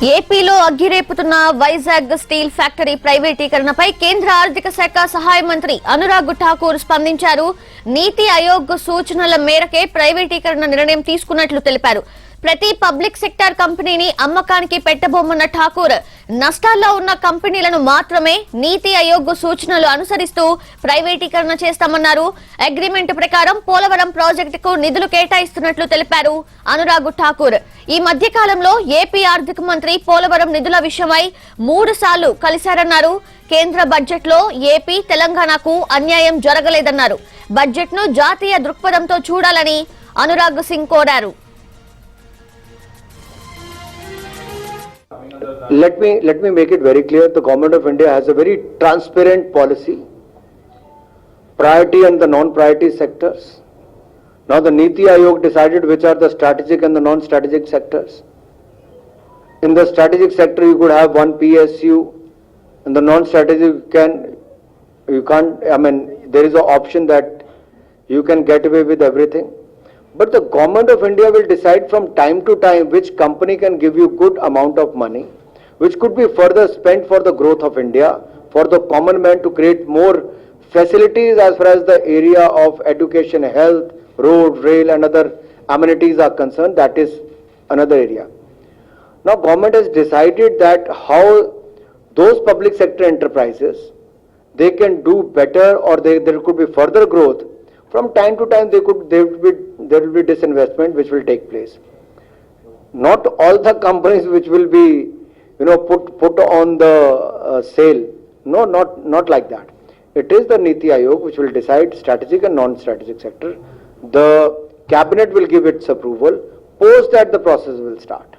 ఏపీలో అగ్గిరేపుతున్న Vizag steel factory ప్రైవేటీకరణపై కేంద్ర ఆర్థిక శాఖ సహాయ మంత్రి అనురాగ్ ఠాకూర్ స్పందించారు. నీతి ఆయోగ్ సూచనల మేరకే ప్రైవేటీకరణ నిర్ణయం తీసుకున్నట్లు తెలిపారు. ప్రతి పబ్లిక్ సెక్టార్ కంపెనీని అమ్మకానికి పెట్టబోమన్న ఠాకూర్ నష్టాల్లో ఉన్న కంపెనీలను మాత్రమే నీతి ఆయోగ్ సూచనలు అనుసరిస్తూ ప్రైవేటీకరణ చేస్తామన్నారు. అగ్రిమెంట్ ప్రకారం పోలవరం ప్రాజెక్టుకు నిధులు కేటాయిస్తున్నట్లు తెలిపారు అనురాగ్ ఠాకూర్. ఈ మధ్య కాలంలో ఏపీ ఆర్థిక మంత్రి పోలవరం నిధుల విషయమై 3 సార్లు కలిశారన్నారు. కేంద్ర బడ్జెట్ లో ఏపీ తెలంగాణకు అన్యాయం జరగలేదన్నారు. బడ్జెట్ ను జాతీయ దృక్పథంతో చూడాలని అనురాగ్ సింగ్ కోరారు. Let me make it very clear. The government of India has a very transparent policy, priority and the non-priority sectors. Now the Niti Aayog decided which are the strategic and the non-strategic sectors. In the strategic sector you could have one PSU, and the non-strategic you can't, there is an option that you can get away with everything. But the government of India will decide from time to time which company can give you good amount of money, which could be further spent for the growth of India, for the common man to create more facilities as far as the area of education, health, road, rail and other amenities are concerned. That is another area. Now government has decided that how those public sector enterprises, they can do better or there could be further growth. From time to time there will be disinvestment which will take place. Not all the companies which will be put on the sale. No, not like that. It is the Niti Aayog which will decide strategic and non-strategic sector. The cabinet will give its approval. Post that the process will start.